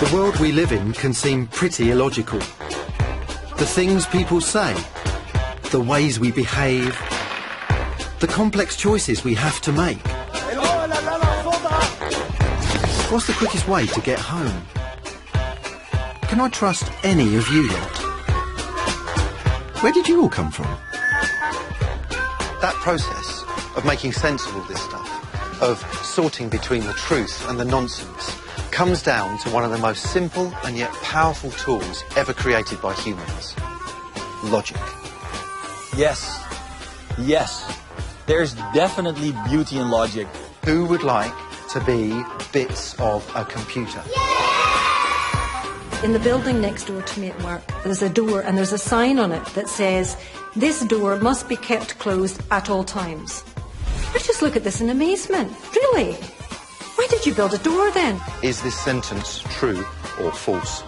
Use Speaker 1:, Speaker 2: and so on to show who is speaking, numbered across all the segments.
Speaker 1: The world we live in can seem pretty illogical. The things people say, the ways we behave, the complex choices we have to make. What's the quickest way to get home? Can I trust any of you lot? Where did you all come from?
Speaker 2: That process of making sense of all this stuff, of sorting between the truth and the nonsense, comes down to one of the most simple and yet powerful tools ever created by humans: logic.
Speaker 3: Yes. Yes. There's definitely beauty in logic.
Speaker 2: Who would like to be bits of a computer?
Speaker 4: In the building next door to me at work, there's a door and there's a sign on it that says, "This door must be kept closed at all times." I just look at this in amazement. Really? Why did you build a door then?
Speaker 2: Is this sentence true or false?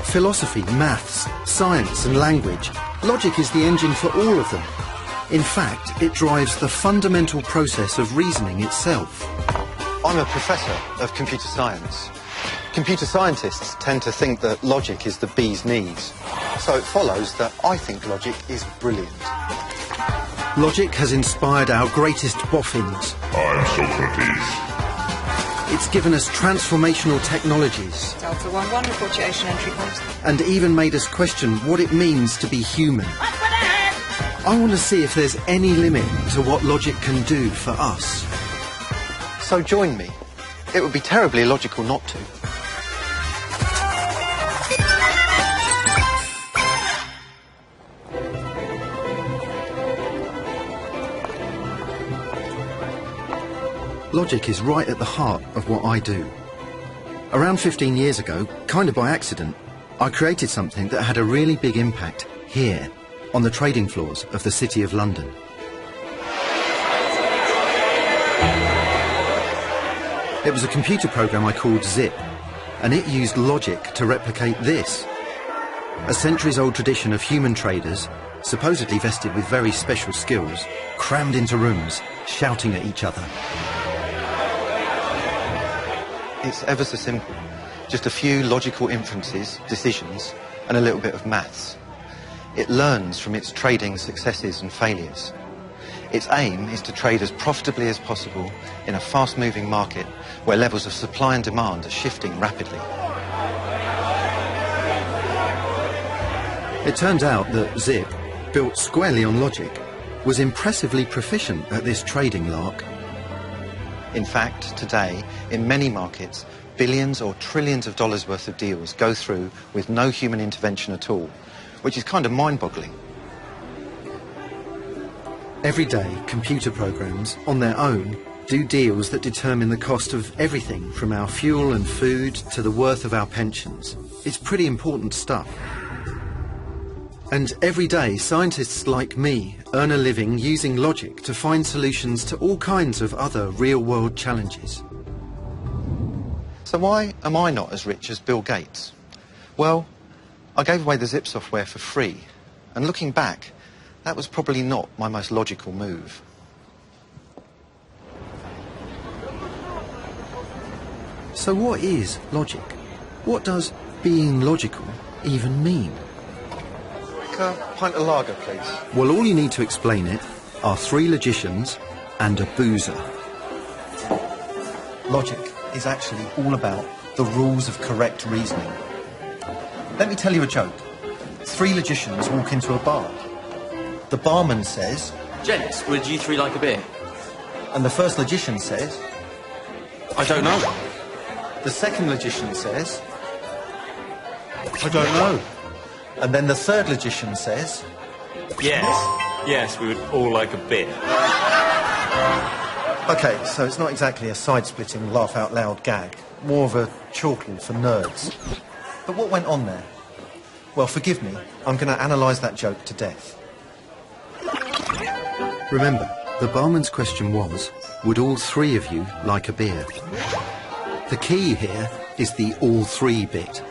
Speaker 1: Philosophy, maths, science and language. Logic is the engine for all of them. In fact, it drives the fundamental process of reasoning itself.
Speaker 2: I'm a professor of computer science. Computer scientists tend to think that logic is the bee's knees. So it follows that I think logic is brilliant.
Speaker 1: Logic has inspired our greatest boffins.
Speaker 5: I'm Socrates.
Speaker 1: It's given us transformational technologies.
Speaker 6: It's also one wonderful ocean entry point.
Speaker 1: And even made us question what it means to be human. I want to see if there's any limit to what logic can do for us.
Speaker 2: So join me. It would be terribly illogical not to.
Speaker 1: Logic is right at the heart of what I do. Around 15 years ago, kind of by accident, I created something that had a really big impact here, on the trading floors of the City of London. It was a computer program I called Zip, and it used logic to replicate this. A centuries-old tradition of human traders, supposedly vested with very special skills, crammed into rooms, shouting at each other.
Speaker 2: It's ever so simple. Just a few logical inferences, decisions, and a little bit of maths. It learns from its trading successes and failures. Its aim is to trade as profitably as possible in a fast-moving market where levels of supply and demand are shifting rapidly.
Speaker 1: It turns out that Zip, built squarely on logic, was impressively proficient at this trading lark.
Speaker 2: In fact, today, in many markets, billions or trillions of dollars worth of deals go through with no human intervention at all, which is kind of mind-boggling.
Speaker 1: Every day, computer programs, on their own, do deals that determine the cost of everything from our fuel and food to the worth of our pensions. It's pretty important stuff. And every day, scientists like me earn a living using logic to find solutions to all kinds of other real-world challenges.
Speaker 2: So why am I not as rich as Bill Gates? Well, I gave away the Zip software for free, and looking back, that was probably not my most logical move.
Speaker 1: So what is logic? What does being logical even mean?
Speaker 2: A pint of lager, please.
Speaker 1: Well, all you need to explain it are three logicians and a boozer.
Speaker 2: Logic is actually all about the rules of correct reasoning. Let me tell you a joke. Three logicians walk into a bar. The barman says,
Speaker 3: Gents, would you three like a beer?
Speaker 2: and the first logician says,
Speaker 3: I don't know.
Speaker 2: the second logician says,
Speaker 3: I don't know.
Speaker 2: and then the third logician says,
Speaker 7: Yes, we would all like a beer.
Speaker 2: Okay, so it's not exactly a side-splitting, laugh-out-loud gag. More of a chortle for nerds. But what went on there? Well, forgive me, I'm going to analyse that joke to death.
Speaker 1: Remember, the barman's question was, would all three of you like a beer? The key here is the all three bit.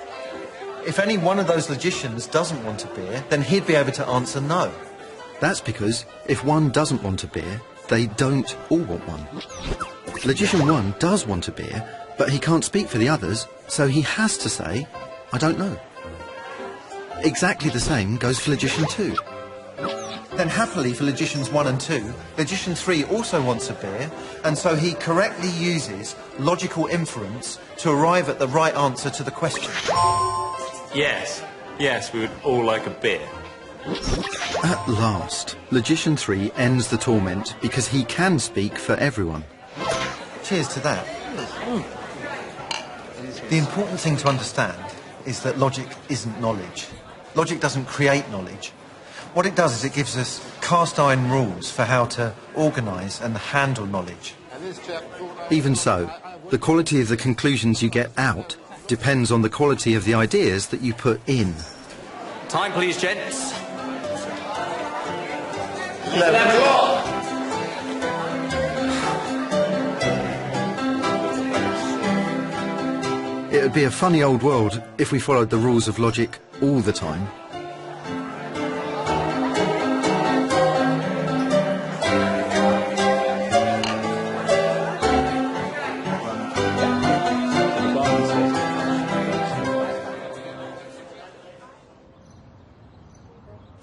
Speaker 2: If any one of those logicians doesn't want a beer, then he'd be able to answer no.
Speaker 1: That's because if one doesn't want a beer, they don't all want one. Logician 1 does want a beer, but he can't speak for the others, so he has to say, I don't know. Exactly the same goes for Logician 2.
Speaker 2: Then happily for Logicians 1 and 2, Logician 3 also wants a beer, and so he correctly uses logical inference to arrive at the right answer to the question.
Speaker 7: Yes, yes, we would all like a beer.
Speaker 1: At last, Logician 3 ends the torment because he can speak for everyone.
Speaker 2: Cheers to that. The important thing to understand is that logic isn't knowledge. Logic doesn't create knowledge. What it does is it gives us cast-iron rules for how to organise and handle knowledge.
Speaker 1: Even so, the quality of the conclusions you get out depends on the quality of the ideas that you put in.
Speaker 7: Time, please, gents.
Speaker 1: It would be a funny old world if we followed the rules of logic all the time.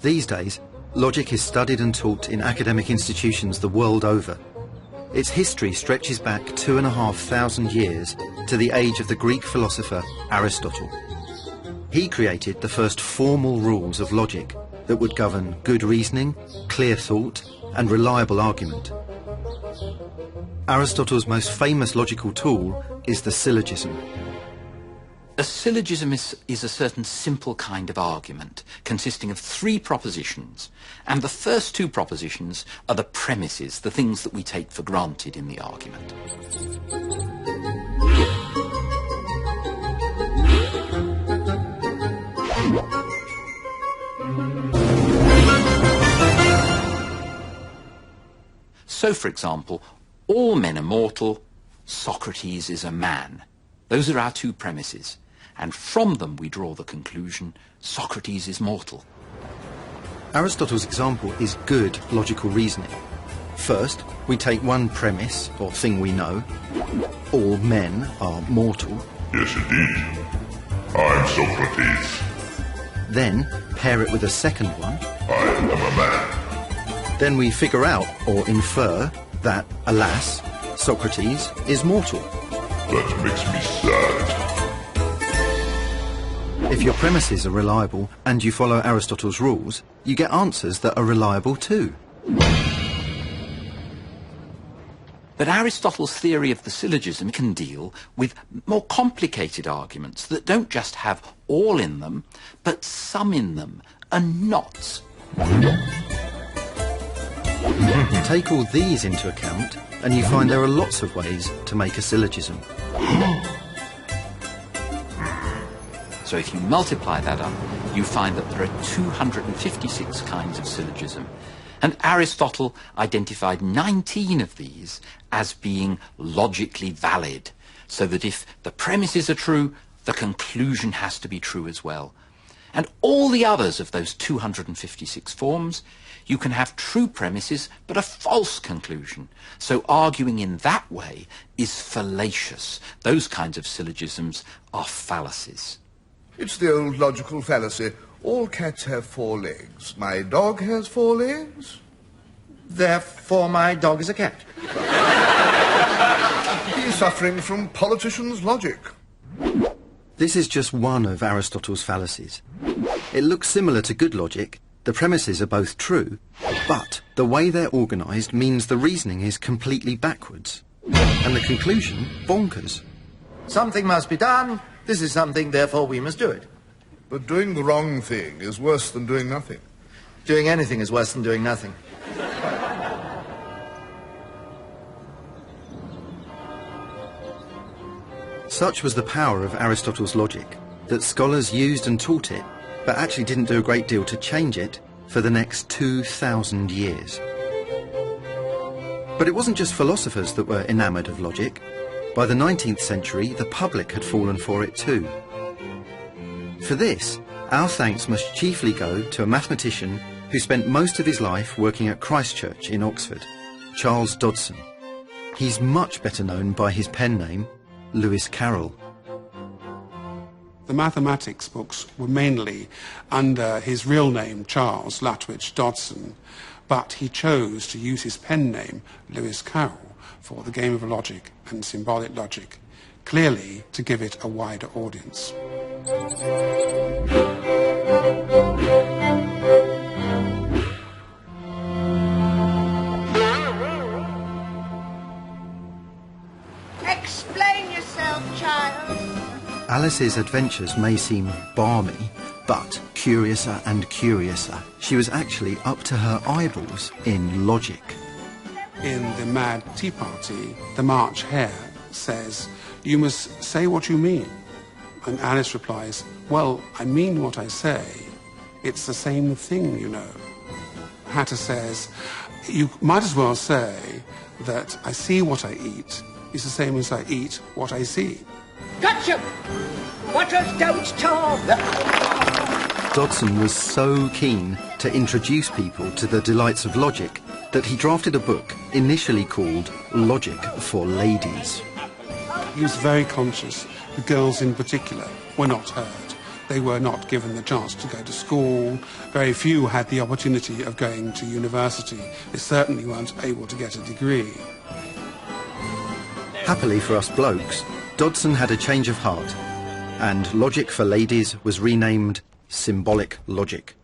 Speaker 1: These days, logic is studied and taught in academic institutions the world over. Its history stretches back 2,500 years to the age of the Greek philosopher Aristotle. He created the first formal rules of logic that would govern good reasoning, clear thought, and reliable argument. Aristotle's most famous logical tool is the syllogism.
Speaker 5: A syllogism is a certain simple kind of argument consisting of 3 propositions, and the first 2 propositions are the premises, the things that we take for granted in the argument. So, for example, all men are mortal, Socrates is a man. Those are our 2 premises. And from them we draw the conclusion, Socrates is mortal.
Speaker 1: Aristotle's example is good logical reasoning. First, we take one premise, or thing we know. All men are mortal.
Speaker 8: Yes, indeed. I'm Socrates.
Speaker 1: Then, pair it with a second one.
Speaker 8: I am a man.
Speaker 1: Then we figure out, or infer, that, alas, Socrates is mortal.
Speaker 8: That makes me sad.
Speaker 1: If your premises are reliable and you follow Aristotle's rules, you get answers that are reliable too.
Speaker 5: But Aristotle's theory of the syllogism can deal with more complicated arguments that don't just have all in them, but some in them, and not.
Speaker 1: Take all these into account, and you find there are lots of ways to make a syllogism.
Speaker 5: So if you multiply that up, you find that there are 256 kinds of syllogism. And Aristotle identified 19 of these as being logically valid, so that if the premises are true, the conclusion has to be true as well. And all the others of those 256 forms, you can have true premises but a false conclusion. So arguing in that way is fallacious. Those kinds of syllogisms are fallacies.
Speaker 9: It's the old logical fallacy. All cats have 4 legs. My dog has 4 legs.
Speaker 10: Therefore my dog is a cat.
Speaker 9: He's suffering from politicians' logic.
Speaker 1: This is just one of Aristotle's fallacies. It looks similar to good logic. The premises are both true, but the way they're organised means the reasoning is completely backwards. And the conclusion, bonkers.
Speaker 10: Something must be done. This is something, therefore we must do it.
Speaker 9: But doing the wrong thing is worse than doing nothing.
Speaker 10: Doing anything is worse than doing nothing.
Speaker 1: Such was the power of Aristotle's logic, that scholars used and taught it, but actually didn't do a great deal to change it for the next 2,000 years. But it wasn't just philosophers that were enamoured of logic. By the 19th century, the public had fallen for it too. For this, our thanks must chiefly go to a mathematician who spent most of his life working at Christ Church in Oxford, Charles Dodson. He's much better known by his pen name, Lewis Carroll.
Speaker 11: The mathematics books were mainly under his real name, Charles Lutwidge Dodson, but he chose to use his pen name, Lewis Carroll, for the game of logic and symbolic logic, clearly to give it a wider audience.
Speaker 12: Explain yourself, child.
Speaker 1: Alice's adventures may seem balmy, but curiouser and curiouser. She was actually up to her eyeballs in logic.
Speaker 11: In The Mad Tea Party, the March Hare says, "You must say what you mean." And Alice replies, "Well, I mean what I say. It's the same thing, you know." Hatter says, "You might as well say that I see what I eat is the same as I eat what I see."
Speaker 12: Gotcha! Waters don't talk!
Speaker 1: Dodson was so keen to introduce people to the delights of logic that he drafted a book initially called Logic for Ladies.
Speaker 11: He was very conscious that girls in particular were not heard. They were not given the chance to go to school. Very few had the opportunity of going to university. They certainly weren't able to get a degree.
Speaker 1: Happily for us blokes, Dodson had a change of heart, and Logic for Ladies was renamed Symbolic Logic.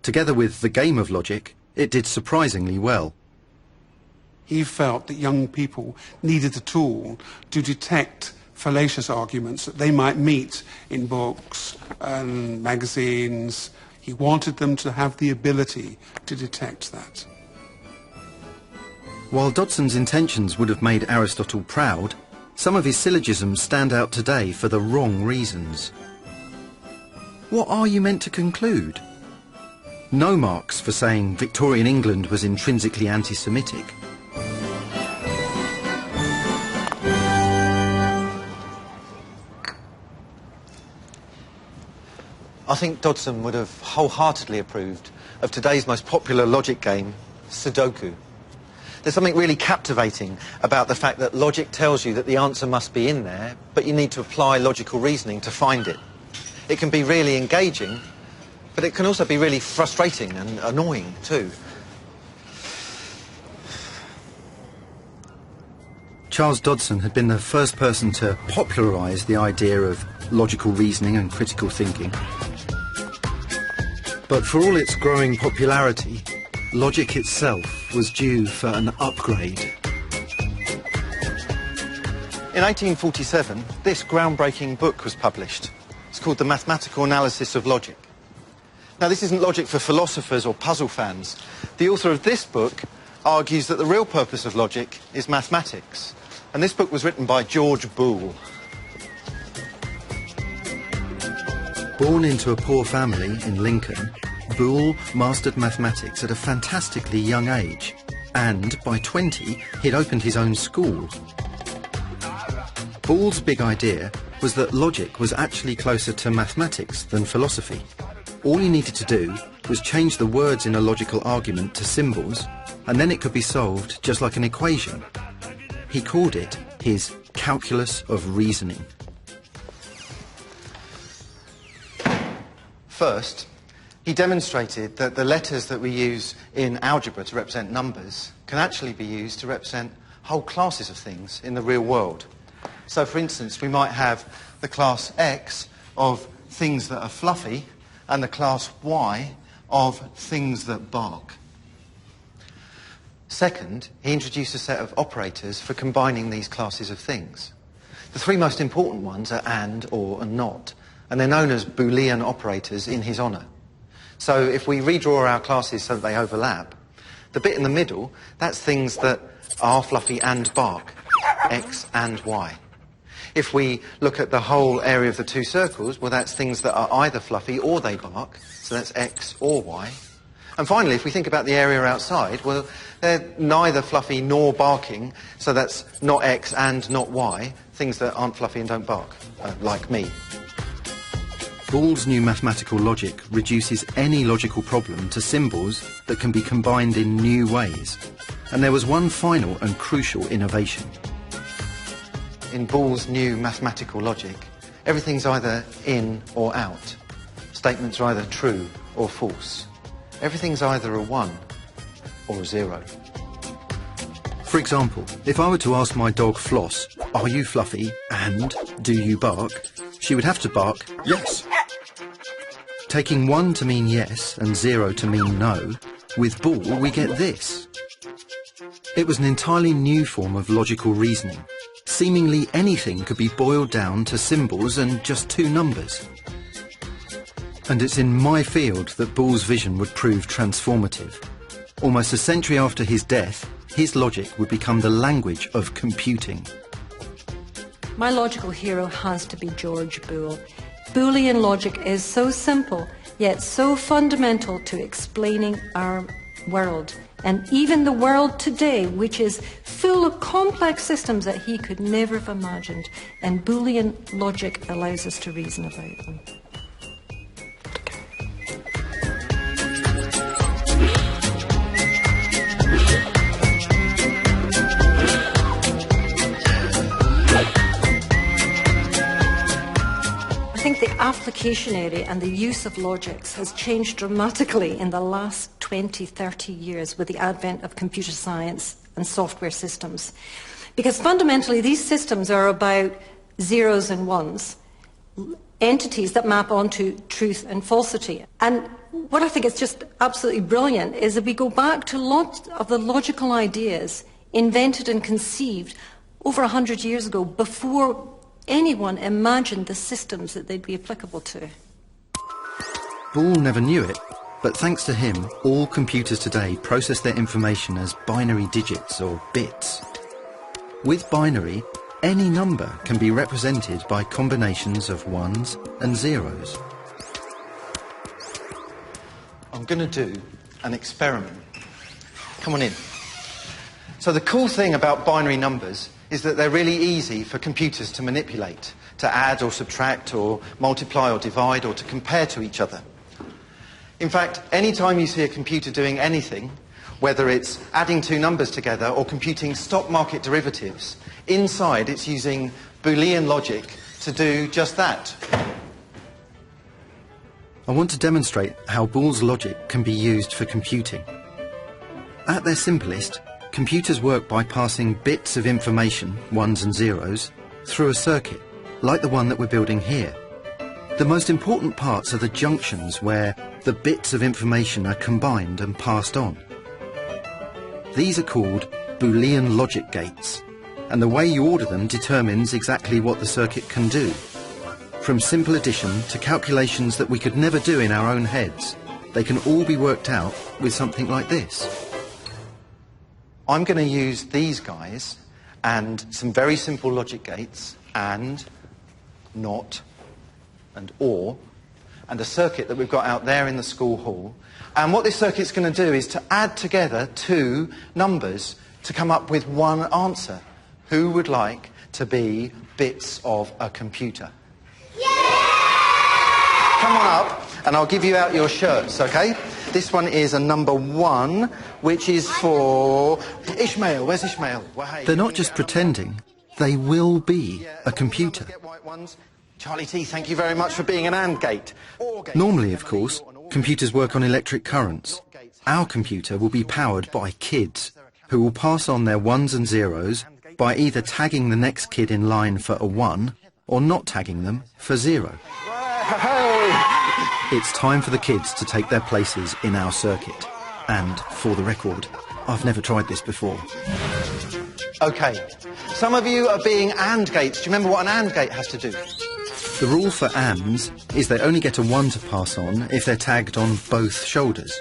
Speaker 1: Together with The Game of Logic, it did surprisingly well.
Speaker 11: He felt that young people needed a tool to detect fallacious arguments that they might meet in books and magazines. He wanted them to have the ability to detect that.
Speaker 1: While Dodson's intentions would have made Aristotle proud, some of his syllogisms stand out today for the wrong reasons. What are you meant to conclude? No marks for saying Victorian England was intrinsically anti-Semitic.
Speaker 2: I think Dodson would have wholeheartedly approved of today's most popular logic game, Sudoku. There's something really captivating about the fact that logic tells you that the answer must be in there, but you need to apply logical reasoning to find it. It can be really engaging, but it can also be really frustrating and annoying too.
Speaker 1: Charles Dodson had been the first person to popularise the idea of logical reasoning and critical thinking. But for all its growing popularity, logic itself was due for an upgrade.
Speaker 2: In 1847, this groundbreaking book was published. It's called The Mathematical Analysis of Logic. Now, this isn't logic for philosophers or puzzle fans. The author of this book argues that the real purpose of logic is mathematics. And this book was written by George Boole.
Speaker 1: Born into a poor family in Lincoln, Boole mastered mathematics at a fantastically young age, and by 20 he'd opened his own school. Boole's big idea was that logic was actually closer to mathematics than philosophy. All you needed to do was change the words in a logical argument to symbols, and then it could be solved just like an equation. He called it his calculus of reasoning.
Speaker 2: First, he demonstrated that the letters that we use in algebra to represent numbers can actually be used to represent whole classes of things in the real world. So, for instance, we might have the class X of things that are fluffy and the class Y of things that bark. Second, he introduced a set of operators for combining these classes of things. The three most important ones are and, or, and not, and they're known as Boolean operators in his honour. So if we redraw our classes so that they overlap, the bit in the middle, that's things that are fluffy and bark, X and Y. If we look at the whole area of the two circles, well, that's things that are either fluffy or they bark, so that's X or Y. And finally, if we think about the area outside, well, they're neither fluffy nor barking, so that's not X and not Y, things that aren't fluffy and don't bark, like me.
Speaker 1: Boole's new mathematical logic reduces any logical problem to symbols that can be combined in new ways. And there was one final and crucial innovation.
Speaker 2: In Boole's new mathematical logic, everything's either in or out. Statements are either true or false. Everything's either a 1 or a 0.
Speaker 1: For example, if I were to ask my dog Floss, "Are you fluffy and do you bark?" she would have to bark, "Yes." Taking 1 to mean yes and 0 to mean no, with Boole we get this. It was an entirely new form of logical reasoning. Seemingly anything could be boiled down to symbols and just 2 numbers. And it's in my field that Boole's vision would prove transformative. Almost a century after his death, his logic would become the language of computing.
Speaker 4: My logical hero has to be George Boole. Boolean logic is so simple, yet so fundamental to explaining our world. And even the world today, which is full of complex systems that he could never have imagined. And Boolean logic allows us to reason about them. I think the application area and the use of logics has changed dramatically in the last 20, 30 years with the advent of computer science and software systems. Because fundamentally these systems are about zeros and ones, entities that map onto truth and falsity. And what I think is just absolutely brilliant is that we go back to lots of the logical ideas invented and conceived over 100 years ago before anyone imagined the systems that they'd be applicable to.
Speaker 1: Boole never knew it, but thanks to him, all computers today process their information as binary digits or bits. With binary, any number can be represented by combinations of 1s and 0s.
Speaker 2: I'm going to do an experiment. Come on in. So the cool thing about binary numbers is that they're really easy for computers to manipulate, to add or subtract or multiply or divide or to compare to each other. In fact, any time you see a computer doing anything, whether it's adding 2 numbers together or computing stock market derivatives, inside it's using Boolean logic to do just that.
Speaker 1: I want to demonstrate how Boole's logic can be used for computing. At their simplest, computers work by passing bits of information, 1s and 0s, through a circuit, like the one that we're building here. The most important parts are the junctions where the bits of information are combined and passed on. These are called Boolean logic gates, and the way you order them determines exactly what the circuit can do. From simple addition to calculations that we could never do in our own heads, they can all be worked out with something like this.
Speaker 2: I'm going to use these guys and some very simple logic gates and, not, and or, and a circuit that we've got out there in the school hall. And what this circuit's going to do is to add together 2 numbers to come up with one answer. Who would like to be bits of a computer? Yeah! Come on up and I'll give you out your shirts, okay? This one is a number 1, which is for Ishmael. Where's Ishmael? Well, hey,
Speaker 1: they're not just pretending, they will be a computer.
Speaker 2: Charlie T, thank you very much for being an AND gate.
Speaker 1: Normally, of course, computers work on electric currents. Our computer will be powered by kids, who will pass on their 1s and 0s by either tagging the next kid in line for a 1 or not tagging them for 0. It's time for the kids to take their places in our circuit. And, for the record, I've never tried this before.
Speaker 2: OK, some of you are being AND gates. Do you remember what an AND gate has to do?
Speaker 1: The rule for ANDs is they only get a 1 to pass on if they're tagged on both shoulders.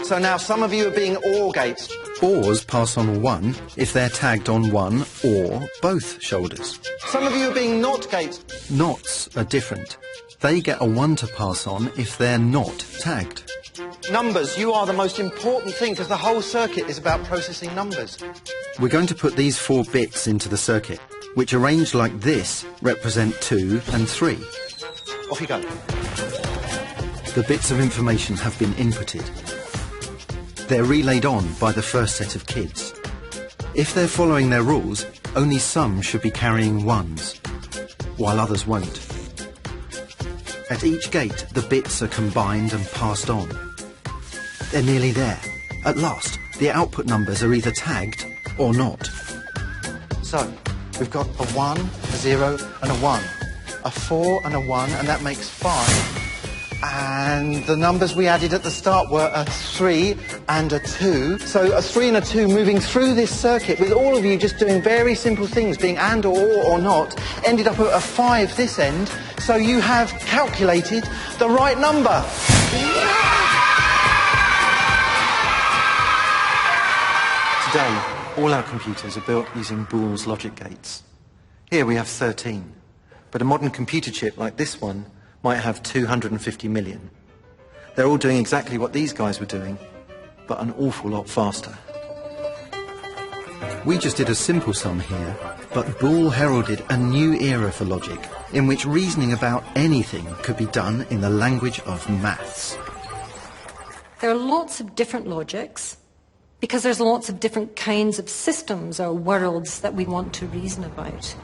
Speaker 2: So now some of you are being OR gates.
Speaker 1: ORs pass on a 1 if they're tagged on one or both shoulders.
Speaker 2: Some of you are being NOT gates.
Speaker 1: NOTs are different. They get a 1 to pass on if they're not tagged.
Speaker 2: Numbers, you are the most important thing because the whole circuit is about processing numbers.
Speaker 1: We're going to put these 4 bits into the circuit, which arranged like this represent 2 and 3.
Speaker 2: Off you go.
Speaker 1: The bits of information have been inputted. They're relayed on by the first set of kids. If they're following their rules, only some should be carrying ones, while others won't. At each gate, the bits are combined and passed on. They're nearly there. At last, the output numbers are either tagged or not.
Speaker 2: So, we've got a 1, a 0 and a 1. A 4 and a 1, and that makes 5. And the numbers we added at the start were a 3 and a 2. So a 3 and a 2 moving through this circuit with all of you just doing very simple things, being and or not, ended up at a 5 this end. So you have calculated the right number. Today, all our computers are built using Boole's logic gates. Here we have 13, but a modern computer chip like this one might have 250 million. They're all doing exactly what these guys were doing, but an awful lot faster.
Speaker 1: We just did a simple sum here, but Boole heralded a new era for logic, in which reasoning about anything could be done in the language of maths.
Speaker 4: There are lots of different logics, because there's lots of different kinds of systems or worlds that we want to reason about.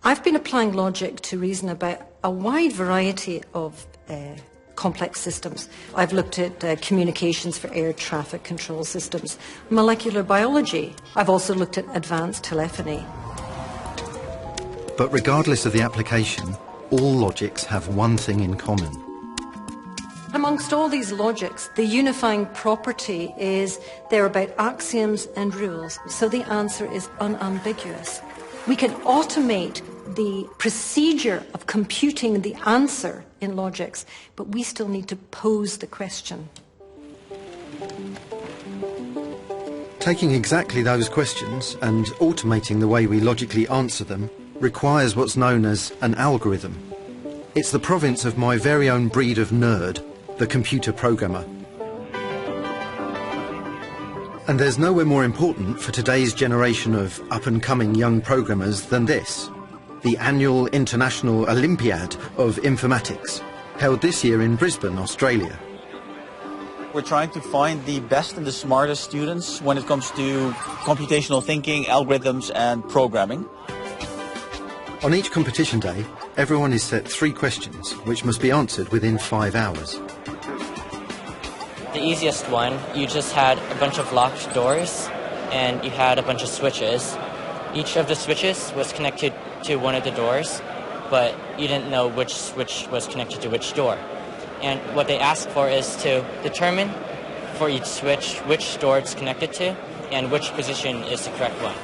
Speaker 4: I've been applying logic to reason about a wide variety of complex systems. I've looked at communications for air traffic control systems, molecular biology. I've also looked at advanced telephony.
Speaker 1: But regardless of the application, all logics have one thing in common.
Speaker 4: Amongst all these logics, the unifying property is they're about axioms and rules, so the answer is unambiguous. We can automate the procedure of computing the answer in logics, but we still need to pose the question.
Speaker 1: Taking exactly those questions and automating the way we logically answer them requires what's known as an algorithm. It's the province of my very own breed of nerd, the computer programmer. And there's nowhere more important for today's generation of up-and-coming young programmers than this, the annual International Olympiad of Informatics, held this year in Brisbane, Australia.
Speaker 3: We're trying to find the best and the smartest students when it comes to computational thinking, algorithms and programming.
Speaker 1: On each competition day, everyone is set 3 questions, which must be answered within 5 hours.
Speaker 13: The easiest one, you just had a bunch of locked doors and you had a bunch of switches. Each of the switches was connected to one of the doors, but you didn't know which switch was connected to which door. And what they ask for is to determine for each switch which door it's connected to and which position is the correct one.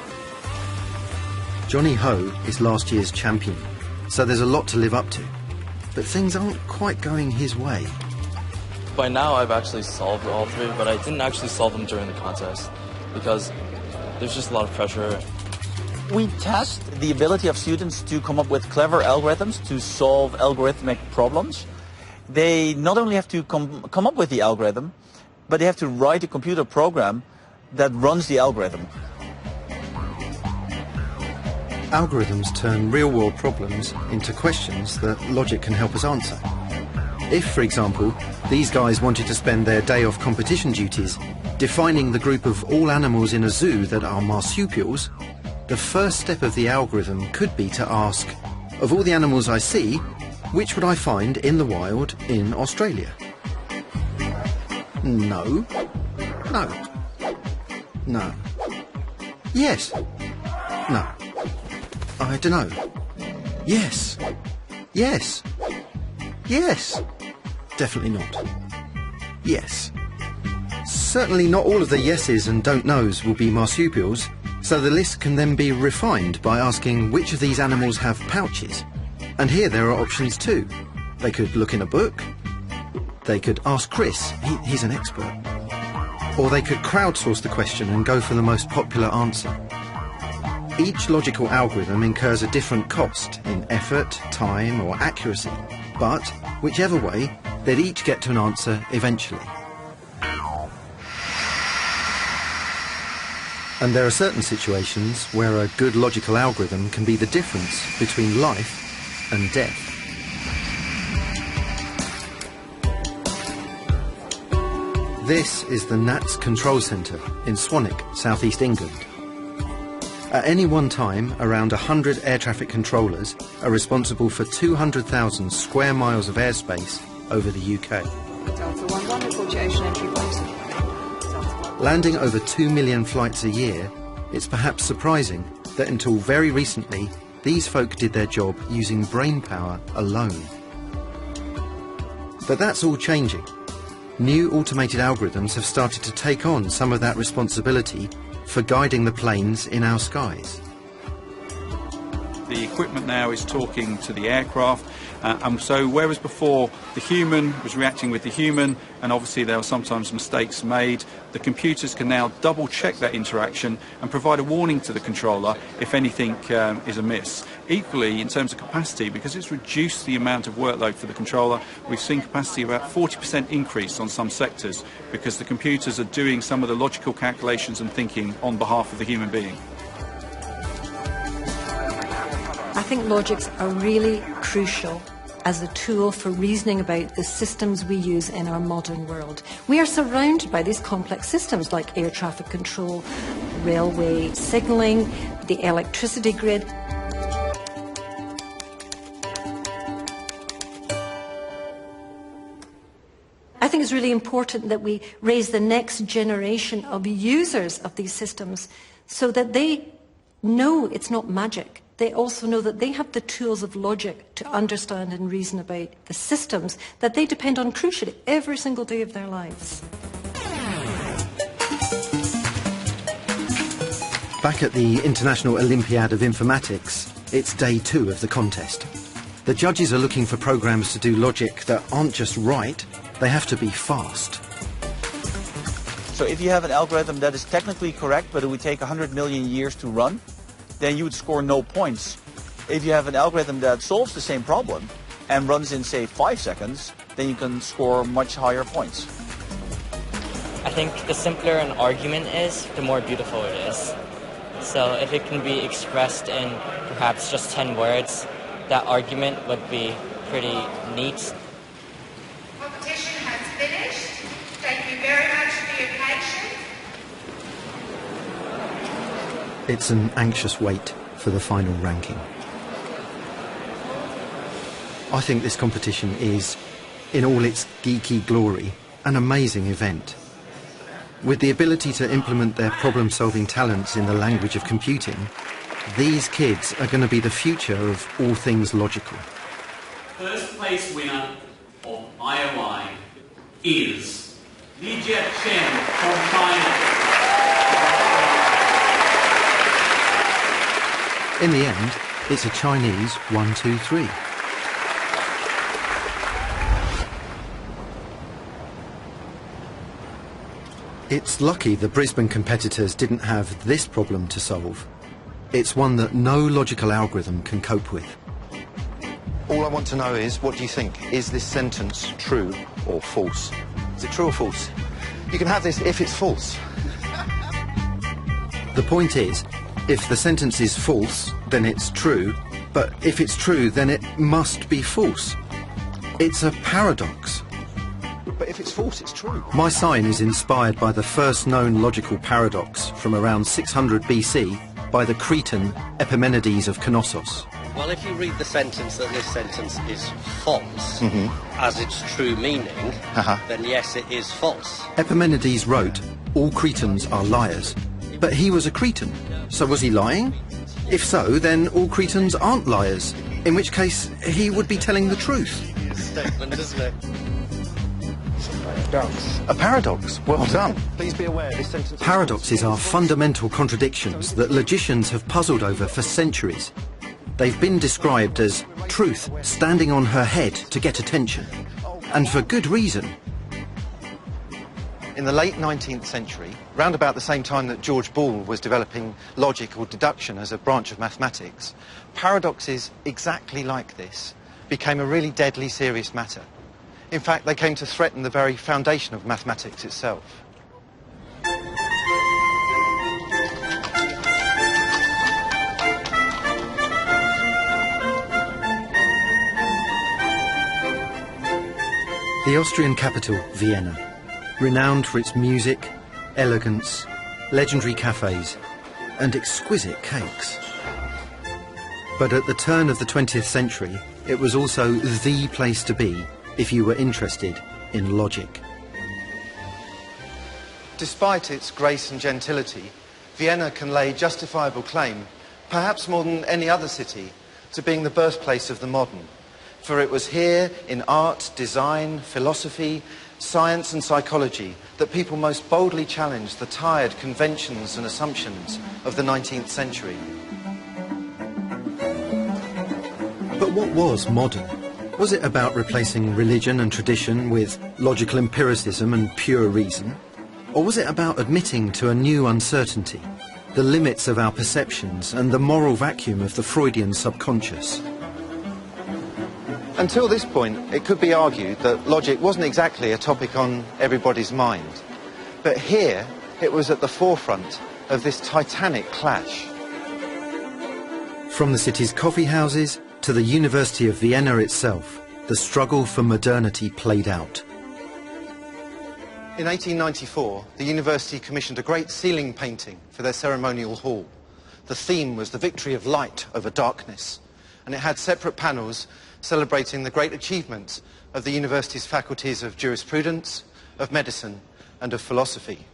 Speaker 1: Johnny Ho is last year's champion, so there's a lot to live up to. But things aren't quite going his way.
Speaker 14: By now I've actually solved all 3, but I didn't actually solve them during the contest because there's just a lot of pressure.
Speaker 3: We test the ability of students to come up with clever algorithms to solve algorithmic problems. They not only have to come up with the algorithm, but they have to write a computer program that runs the algorithm.
Speaker 1: Algorithms turn real-world problems into questions that logic can help us answer. If, for example, these guys wanted to spend their day off competition duties defining the group of all animals in a zoo that are marsupials, the first step of the algorithm could be to ask, of all the animals I see, which would I find in the wild in Australia? No. No. No. Yes. No. I don't know. Yes. Yes. Yes. Definitely not. Yes. Certainly not all of the yeses and don't knows will be marsupials, so the list can then be refined by asking which of these animals have pouches. And here there are options too. They could look in a book. They could ask Chris, he's an expert. Or they could crowdsource the question and go for the most popular answer. Each logical algorithm incurs a different cost in effort, time or accuracy, but whichever way, they'd each get to an answer eventually. And there are certain situations where a good logical algorithm can be the difference between life and death. This is the NATS Control Centre in Swanwick, southeast England. At any one time, around 100 air traffic controllers are responsible for 200,000 square miles of airspace over the UK.
Speaker 6: Delta 11, report your ocean entry point.
Speaker 1: Landing over 2 million flights a year, it's perhaps surprising that until very recently, these folk did their job using brain power alone. But that's all changing. New automated algorithms have started to take on some of that responsibility for guiding the planes in our skies.
Speaker 15: The equipment now is talking to the aircraft, and so whereas before the human was reacting with the human, and obviously there were sometimes mistakes made, the computers can now double check that interaction and provide a warning to the controller if anything is amiss. Equally, in terms of capacity, because it's reduced the amount of workload for the controller, we've seen capacity about 40% increase on some sectors because the computers are doing some of the logical calculations and thinking on behalf of the human being.
Speaker 4: I think logics are really crucial as a tool for reasoning about the systems we use in our modern world. We are surrounded by these complex systems like air traffic control, railway signalling, the electricity grid. I think it's really important that we raise the next generation of users of these systems so that they know it's not magic. They also know that they have the tools of logic to understand and reason about the systems that they depend on crucially every single day of their lives.
Speaker 1: Back at the International Olympiad of Informatics, it's day 2 of the contest. The judges are looking for programs to do logic that aren't just right, they have to be fast.
Speaker 3: So if you have an algorithm that is technically correct, but it would take 100 million years to run, then you would score no points. If you have an algorithm that solves the same problem and runs in, say, 5 seconds, then you can score much higher points.
Speaker 13: I think the simpler an argument is, the more beautiful it is. So if it can be expressed in perhaps just 10 words, that argument would be pretty neat.
Speaker 12: Competition has finished. Thank you very much for your patience.
Speaker 1: It's an anxious wait for the final ranking. I think this competition is, in all its geeky glory, an amazing event. With the ability to implement their problem-solving talents in the language of computing, these kids are going to be the future of all things logical.
Speaker 16: First place winner of IOI is Lijia Chen from China.
Speaker 1: In the end, it's a Chinese 1, 2, 3. It's lucky the Brisbane competitors didn't have this problem to solve. It's one that no logical algorithm can cope with.
Speaker 2: All I want to know is, what do you think? Is this sentence true or false? Is it true or false? You can have this if it's false.
Speaker 1: The point is, if the sentence is false, then it's true, but if it's true, then it must be false. It's a paradox.
Speaker 2: But if it's false, it's true.
Speaker 1: My sign is inspired by the first known logical paradox from around 600 BC by the Cretan Epimenides of Knossos.
Speaker 17: Well, if you read the sentence that this sentence is false, as its true meaning, then yes, it is false.
Speaker 1: Epimenides wrote, all Cretans are liars. But he was a Cretan, so was he lying? If so, then all Cretans aren't liars, in which case he would be telling the truth.
Speaker 17: Statement, isn't it?
Speaker 2: A paradox. Well done. Please be aware this sentence...
Speaker 1: Paradoxes are fundamental contradictions that logicians have puzzled over for centuries. They've been described as truth standing on her head to get attention. And for good reason.
Speaker 2: In the late 19th century, round about the same time that George Boole was developing logic or deduction as a branch of mathematics, paradoxes exactly like this became a really deadly serious matter. In fact, they came to threaten the very foundation of mathematics itself.
Speaker 1: The Austrian capital, Vienna. renowned for its music, elegance, legendary cafes, and exquisite cakes. But at the turn of the 20th century, it was also the place to be if you were interested in logic.
Speaker 2: Despite its grace and gentility, Vienna can lay justifiable claim, perhaps more than any other city, to being the birthplace of the modern. For it was here, in art, design, philosophy, science and psychology, that people most boldly challenged the tired conventions and assumptions of the 19th century.
Speaker 1: But what was modern? Was it about replacing religion and tradition with logical empiricism and pure reason? Or was it about admitting to a new uncertainty, the limits of our perceptions and the moral vacuum of the Freudian subconscious?
Speaker 2: Until this point, it could be argued that logic wasn't exactly a topic on everybody's mind. But here, it was at the forefront of this titanic clash.
Speaker 1: From the city's coffee houses to the University of Vienna itself, the struggle for modernity played out.
Speaker 2: In 1894, the university commissioned a great ceiling painting for their ceremonial hall. The theme was the victory of light over darkness, and it had separate panels celebrating the great achievements of the university's faculties of jurisprudence, of medicine, and of philosophy.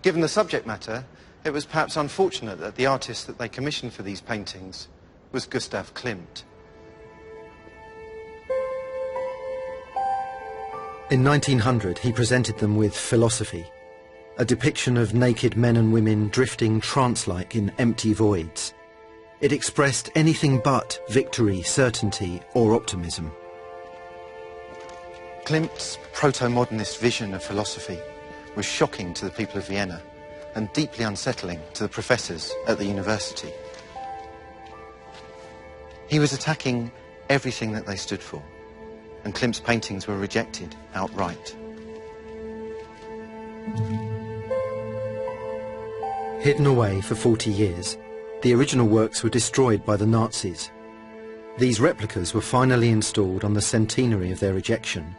Speaker 2: Given the subject matter, it was perhaps unfortunate that the artist that they commissioned for these paintings was Gustav Klimt.
Speaker 1: In 1900, he presented them with Philosophy, a depiction of naked men and women drifting trance-like in empty voids. It expressed anything but victory, certainty, or optimism.
Speaker 2: Klimt's proto-modernist vision of philosophy was shocking to the people of Vienna and deeply unsettling to the professors at the university. He was attacking everything that they stood for, and Klimt's paintings were rejected outright.
Speaker 1: Hidden away for 40 years, the original works were destroyed by the Nazis. These replicas were finally installed on the centenary of their rejection.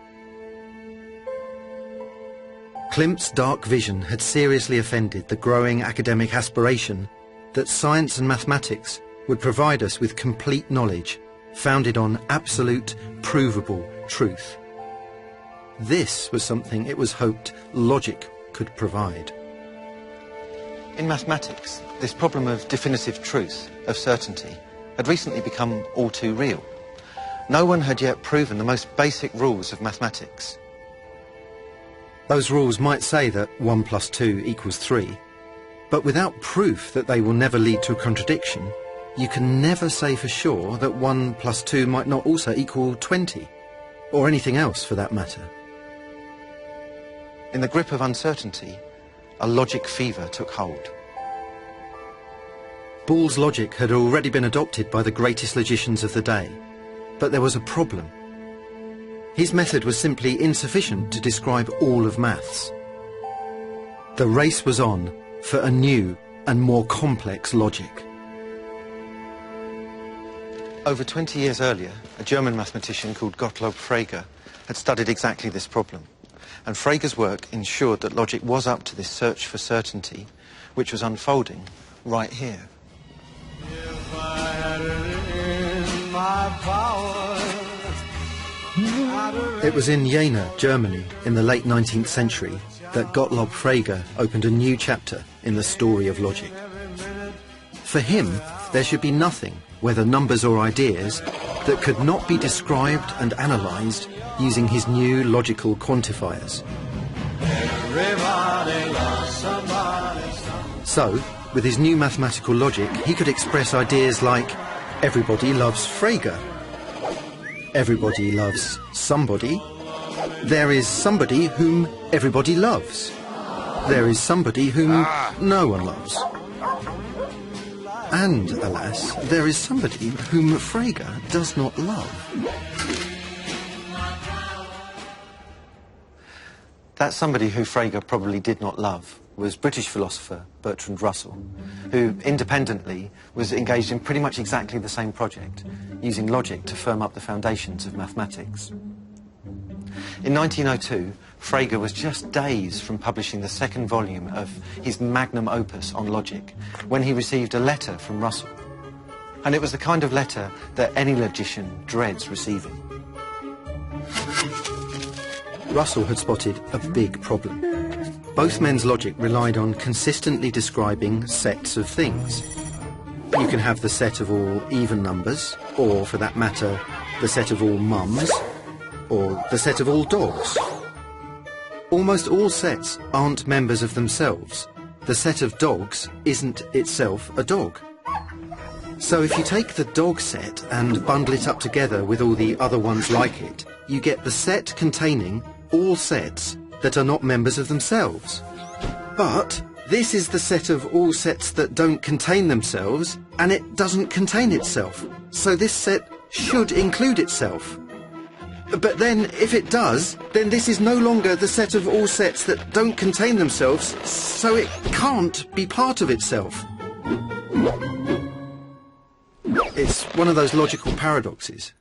Speaker 1: Klimt's dark vision had seriously offended the growing academic aspiration that science and mathematics would provide us with complete knowledge founded on absolute, provable truth. This was something it was hoped logic could provide.
Speaker 2: In mathematics, this problem of definitive truth, of certainty, had recently become all too real. No one had yet proven the most basic rules of mathematics.
Speaker 1: Those rules might say that 1 + 2 = 3, but without proof that they will never lead to a contradiction, you can never say for sure that 1 + 2 might not also equal 20, or anything else for that matter.
Speaker 2: In the grip of uncertainty, a logic fever took hold.
Speaker 1: Bool's logic had already been adopted by the greatest logicians of the day, but there was a problem. His method was simply insufficient to describe all of maths. The race was on for a new and more complex logic.
Speaker 2: Over 20 years earlier, a German mathematician called Gottlob Frege had studied exactly this problem. And Frege's work ensured that logic was up to this search for certainty, which was unfolding right here.
Speaker 18: If I had it in my power,
Speaker 1: It was in Jena, Germany, in the late 19th century, that Gottlob Frege opened a new chapter in the story of logic. For him, there should be nothing, whether numbers or ideas, that could not be described and analysed using his new logical quantifiers. So, with his new mathematical logic, he could express ideas like, everybody loves Frege, everybody loves somebody, there is somebody whom everybody loves, there is somebody whom no one loves, and, alas, there is somebody whom Frege does not love.
Speaker 2: That somebody who Frege probably did not love was British philosopher Bertrand Russell, who independently was engaged in pretty much exactly the same project, using logic to firm up the foundations of mathematics. In 1902, Frege was just days from publishing the second volume of his magnum opus on logic when he received a letter from Russell. And it was the kind of letter that any logician dreads receiving.
Speaker 1: Russell had spotted a big problem. Both men's logic relied on consistently describing sets of things. You can have the set of all even numbers, or, for that matter, the set of all mums, or the set of all dogs. Almost all sets aren't members of themselves. The set of dogs isn't itself a dog. So if you take the dog set and bundle it up together with all the other ones like it, you get the set containing all sets that are not members of themselves. But this is the set of all sets that don't contain themselves, and it doesn't contain itself. So this set should include itself. But then, if it does, then this is no longer the set of all sets that don't contain themselves, so it can't be part of itself. It's one of those logical paradoxes.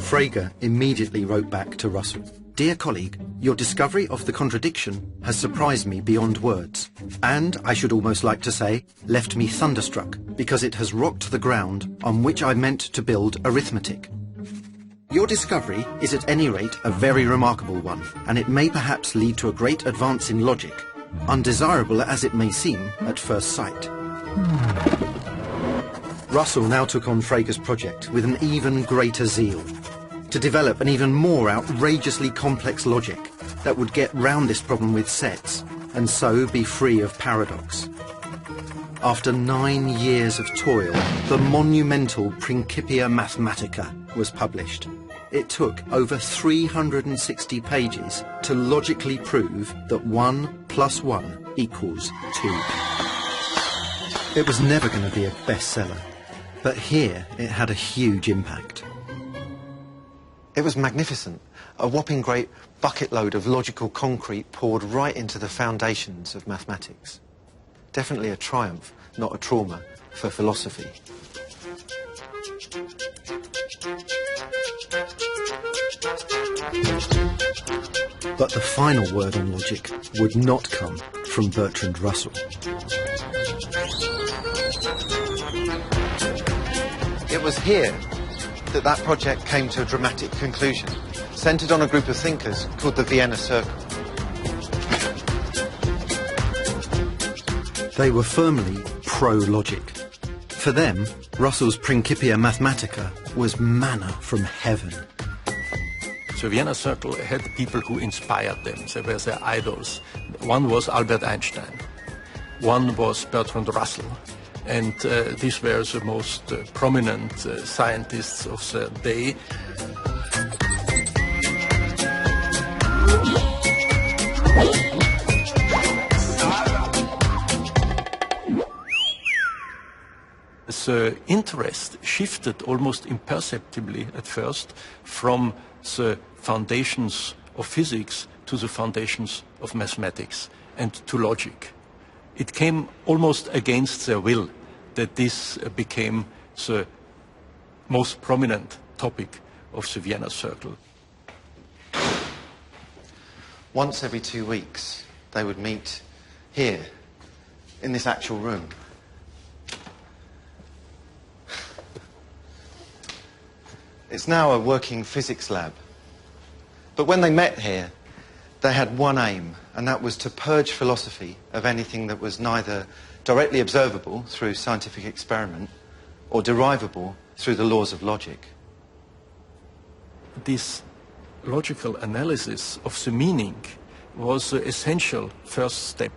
Speaker 1: Frege immediately wrote back to Russell. Dear colleague, your discovery of the contradiction has surprised me beyond words, and, I should almost like to say, left me thunderstruck, because it has rocked the ground on which I meant to build arithmetic. Your discovery is at any rate a very remarkable one, and it may perhaps lead to a great advance in logic, undesirable as it may seem at first sight. Russell now took on Frege's project with an even greater zeal, to develop an even more outrageously complex logic that would get round this problem with sets, and so be free of paradox. After 9 years of toil, the monumental Principia Mathematica was published. It took over 360 pages to logically prove that 1 + 1 = 2. It was never going to be a bestseller, but here it had a huge impact.
Speaker 2: It was magnificent, a whopping great bucket load of logical concrete poured right into the foundations of mathematics. Definitely a triumph, not a trauma, for philosophy.
Speaker 1: But the final word on logic would not come from Bertrand Russell.
Speaker 2: It was here that project came to a dramatic conclusion, centred on a group of thinkers called the Vienna Circle.
Speaker 1: They were firmly pro-logic. For them, Russell's Principia Mathematica was manna from heaven.
Speaker 19: The Vienna Circle had people who inspired them. They were their idols. One was Albert Einstein. One was Bertrand Russell. And these were the most prominent scientists of their day. The interest shifted almost imperceptibly at first from the foundations of physics to the foundations of mathematics and to logic. It came almost against their will that this became the most prominent topic of the Vienna Circle.
Speaker 2: Once every 2 weeks, they would meet here, in this actual room. It's now a working physics lab. But when they met here, they had one aim, and that was to purge philosophy of anything that was neither directly observable through scientific experiment or derivable through the laws of logic.
Speaker 19: This logical analysis of the meaning was the essential first step,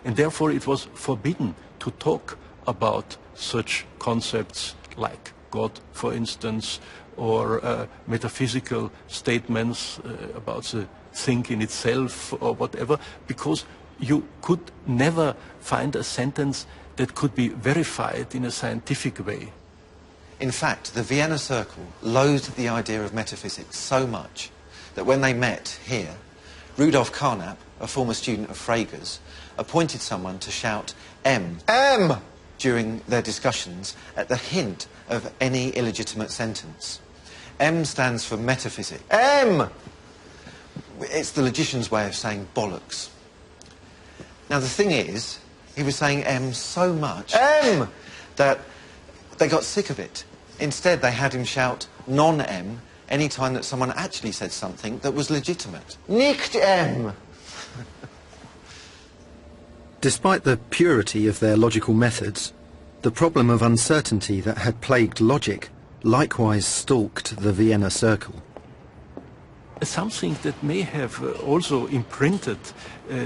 Speaker 19: and therefore it was forbidden to talk about such concepts like God, for instance, or metaphysical statements about the thing in itself or whatever, because you could never find a sentence that could be verified in a scientific way.
Speaker 2: In fact, the Vienna Circle loathed the idea of metaphysics so much that when they met here, Rudolf Carnap, a former student of Frege's, appointed someone to shout M during their discussions at the hint of any illegitimate sentence. M stands for metaphysics. M! It's the logician's way of saying bollocks. Now, the thing is, he was saying M so much... M! ...that they got sick of it. Instead, they had him shout non-M any time that someone actually said something that was legitimate. Nicht M!
Speaker 1: Despite the purity of their logical methods, the problem of uncertainty that had plagued logic likewise stalked the Vienna Circle.
Speaker 19: Something that may have also imprinted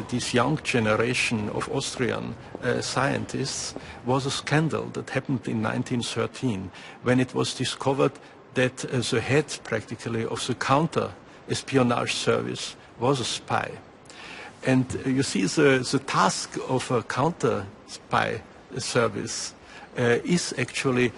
Speaker 19: this young generation of Austrian scientists was a scandal that happened in 1913 when it was discovered that the head practically of the counter-espionage service was a spy. And you see the task of a counter-spy service is actually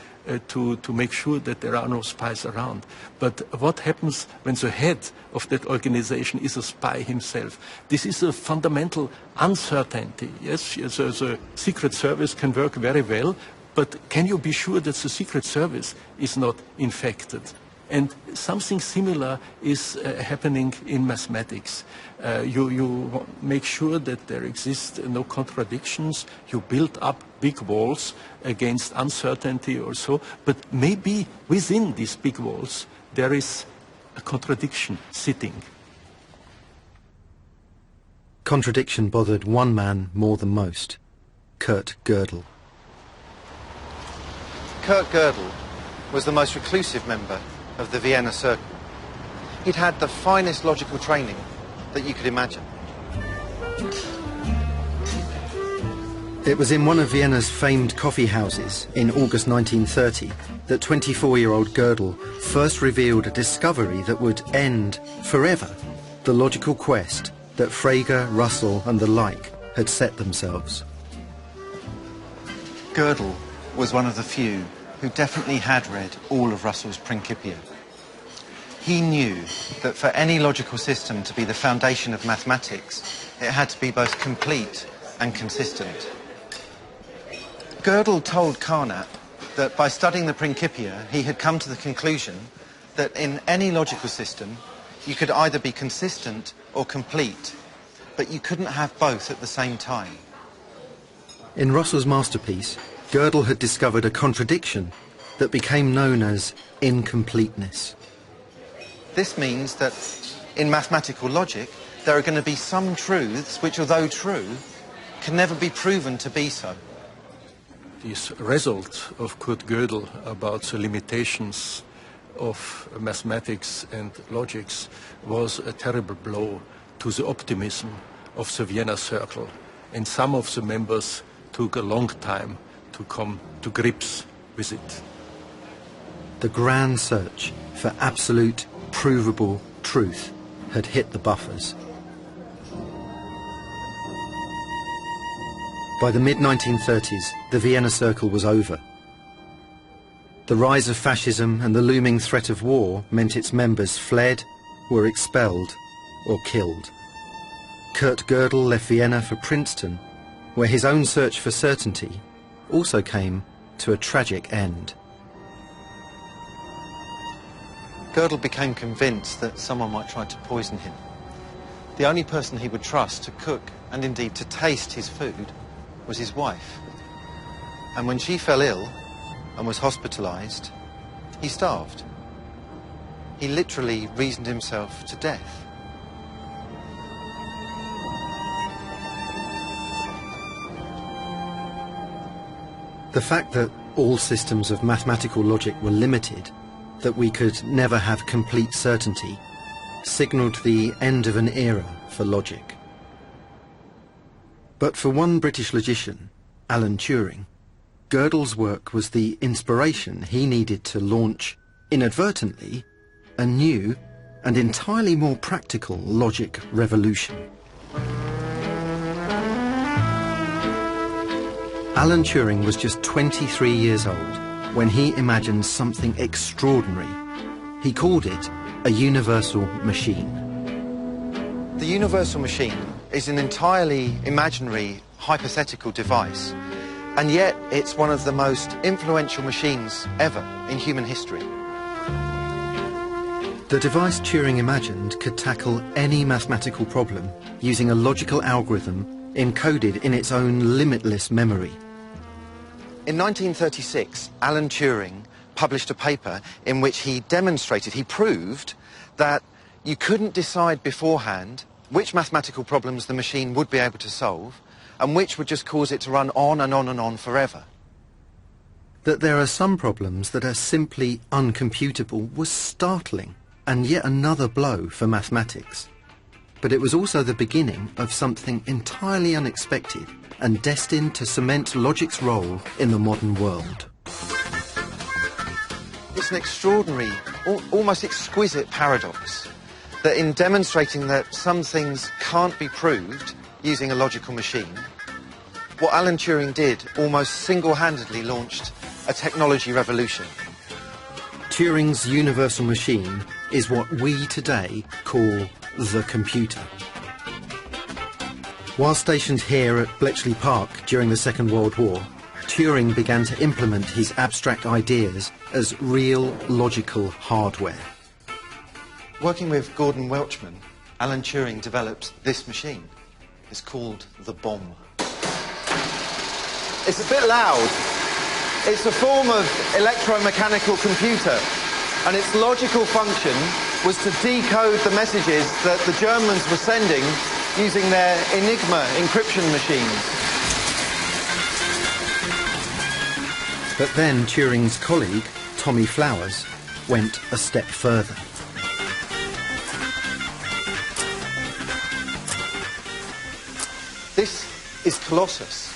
Speaker 19: to make sure that there are no spies around. But what happens when the head of that organization is a spy himself? This is a fundamental uncertainty. Yes, the Secret Service can work very well, but can you be sure that the Secret Service is not infected? And something similar is happening in mathematics. You make sure that there exist no contradictions. You build up big walls against uncertainty or so. But maybe within these big walls there is a contradiction sitting.
Speaker 1: Contradiction bothered one man more than most, Kurt Gödel.
Speaker 2: Kurt Gödel was the most reclusive member of the Vienna Circle. He'd had the finest logical training that you could imagine.
Speaker 1: It was in one of Vienna's famed coffee houses in August 1930 that 24-year-old Gödel first revealed a discovery that would end forever the logical quest that Frege, Russell and the like had set themselves.
Speaker 2: Gödel was one of the few who definitely had read all of Russell's Principia. He knew that for any logical system to be the foundation of mathematics, it had to be both complete and consistent. Gödel told Carnap that by studying the Principia, he had come to the conclusion that in any logical system, you could either be consistent or complete, but you couldn't have both at the same time.
Speaker 1: In Russell's masterpiece, Gödel had discovered a contradiction that became known as incompleteness.
Speaker 2: This means that in mathematical logic, there are going to be some truths which, although true, can never be proven to be so.
Speaker 19: This result of Kurt Gödel about the limitations of mathematics and logics was a terrible blow to the optimism of the Vienna Circle, and some of the members took a long time to come to grips with it.
Speaker 1: The grand search for absolute, provable truth had hit the buffers. By the mid-1930s, the Vienna Circle was over. The rise of fascism and the looming threat of war meant its members fled, were expelled, or killed. Kurt Gödel left Vienna for Princeton, where his own search for certainty also came to a tragic end.
Speaker 2: Gödel became convinced that someone might try to poison him. The only person he would trust to cook and indeed to taste his food was his wife. And when she fell ill and was hospitalized, he starved. He literally reasoned himself to death.
Speaker 1: The fact that all systems of mathematical logic were limited, that we could never have complete certainty, signalled the end of an era for logic. But for one British logician, Alan Turing, Gödel's work was the inspiration he needed to launch, inadvertently, a new and entirely more practical logic revolution. Alan Turing was just 23 years old when he imagined something extraordinary. He called it a universal machine.
Speaker 2: The universal machine is an entirely imaginary, hypothetical device, and yet it's one of the most influential machines ever in human history.
Speaker 1: The device Turing imagined could tackle any mathematical problem using a logical algorithm encoded in its own limitless memory.
Speaker 2: In 1936, Alan Turing published a paper in which he proved that you couldn't decide beforehand which mathematical problems the machine would be able to solve and which would just cause it to run on and on and on forever.
Speaker 1: That there are some problems that are simply uncomputable was startling and yet another blow for mathematics. But it was also the beginning of something entirely unexpected and destined to cement logic's role in the modern world.
Speaker 2: It's an extraordinary, almost exquisite paradox that in demonstrating that some things can't be proved using a logical machine, what Alan Turing did almost single-handedly launched a technology revolution.
Speaker 1: Turing's universal machine is what we today call the computer. While stationed here at Bletchley Park during the Second World War, Turing began to implement his abstract ideas as real logical hardware.
Speaker 2: Working with Gordon Welchman, Alan Turing developed this machine. It's called the bomb. It's a bit loud. It's a form of electromechanical computer, and its logical function was to decode the messages that the Germans were sending using their Enigma encryption machines.
Speaker 1: But then Turing's colleague, Tommy Flowers, went a step further.
Speaker 2: This is Colossus.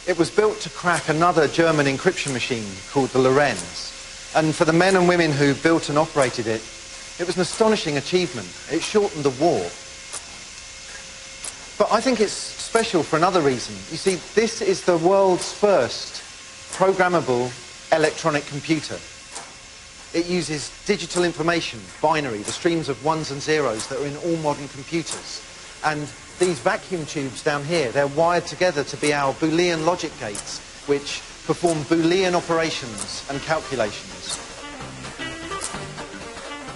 Speaker 2: It was built to crack another German encryption machine called the Lorenz. And for the men and women who built and operated it, it was an astonishing achievement. It shortened the war. But I think it's special for another reason. You see, this is the world's first programmable electronic computer. It uses digital information, binary, the streams of ones and zeros that are in all modern computers. And these vacuum tubes down here, they're wired together to be our Boolean logic gates, which perform Boolean operations and calculations.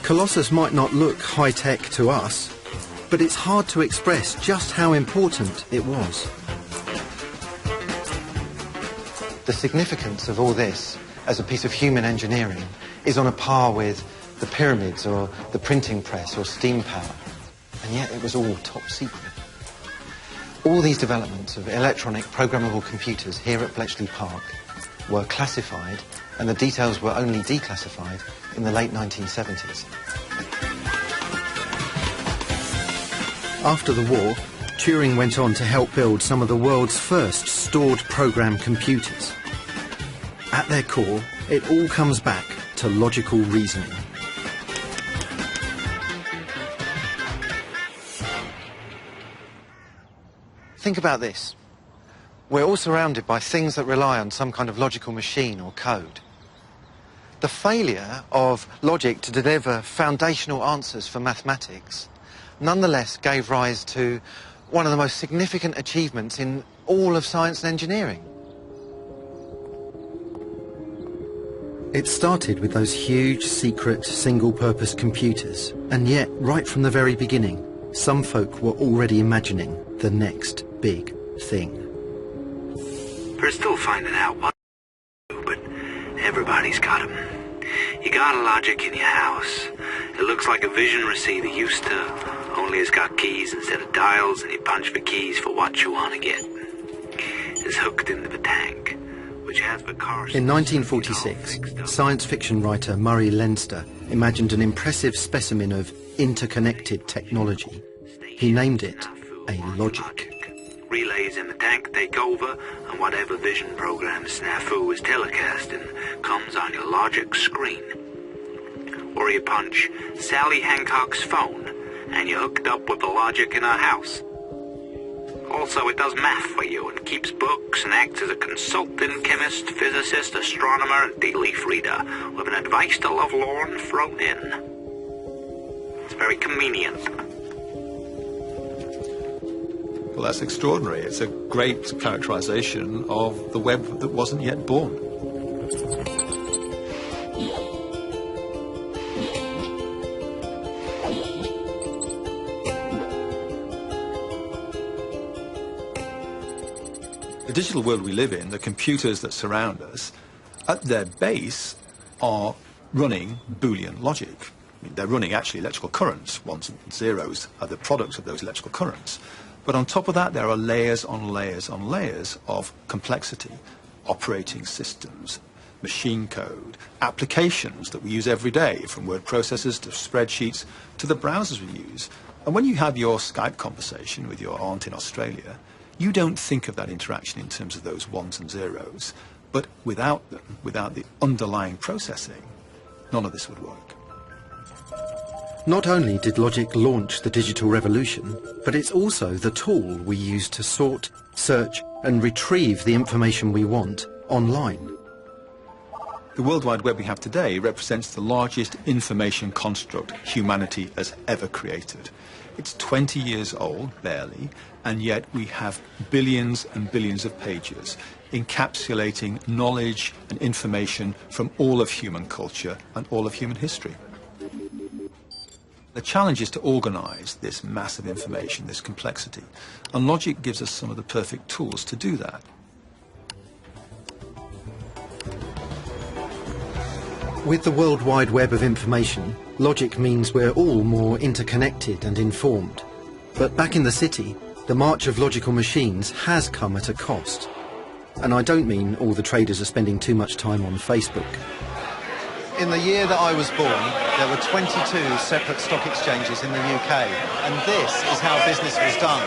Speaker 1: Colossus might not look high-tech to us, but it's hard to express just how important it was.
Speaker 2: The significance of all this as a piece of human engineering is on a par with the pyramids or the printing press or steam power, and yet it was all top secret. All these developments of electronic programmable computers here at Bletchley Park were classified, and the details were only declassified in the late 1970s.
Speaker 1: After the war, Turing went on to help build some of the world's first stored program computers. At their core, it all comes back to logical reasoning.
Speaker 2: Think about this. We're all surrounded by things that rely on some kind of logical machine or code. The failure of logic to deliver foundational answers for mathematics nonetheless gave rise to one of the most significant achievements in all of science and engineering.
Speaker 1: It started with those huge, secret, single-purpose computers, and yet, right from the very beginning, some folk were already imagining the next big thing.
Speaker 20: We're still finding out what to do, but everybody's got them. You got a logic in your house. It looks like a vision receiver used to, only it's got keys instead of dials, and you punch the keys for what you want to get. It's hooked into the tank, which has the car...
Speaker 1: In 1946, science fiction writer Murray Leinster imagined an impressive specimen of interconnected technology. He named it a logic.
Speaker 20: Relays in the tank take over, and whatever vision program Snafu is telecasting comes on your logic screen. Or you punch Sally Hancock's phone, and you're hooked up with the logic in her house. Also, it does math for you and keeps books and acts as a consultant chemist, physicist, astronomer, and tea leaf reader with an advice to Lovelorn thrown in. It's very convenient.
Speaker 15: Well, that's extraordinary. It's a great characterization of the web that wasn't yet born. The digital world we live in, the computers that surround us, at their base are running Boolean logic. I mean, they're running actually electrical currents. Ones and zeros are the products of those electrical currents. But on top of that, there are layers on layers on layers of complexity. Operating systems, machine code, applications that we use every day, from word processors to spreadsheets to the browsers we use. And when you have your Skype conversation with your aunt in Australia, you don't think of that interaction in terms of those ones and zeros. But without them, without the underlying processing, none of this would work.
Speaker 1: Not only did logic launch the digital revolution, but it's also the tool we use to sort, search, and retrieve the information we want online.
Speaker 15: The World Wide Web we have today represents the largest information construct humanity has ever created. It's 20 years old, barely, and yet we have billions and billions of pages encapsulating knowledge and information from all of human culture and all of human history. The challenge is to organize this massive information, this complexity, and logic gives us some of the perfect tools to do that.
Speaker 1: With the World Wide Web of information, logic means we're all more interconnected and informed. But back in the city, the march of logical machines has come at a cost. And I don't mean all the traders are spending too much time on Facebook.
Speaker 2: In the year that I was born, there were 22 separate stock exchanges in the UK, and this is how business was done.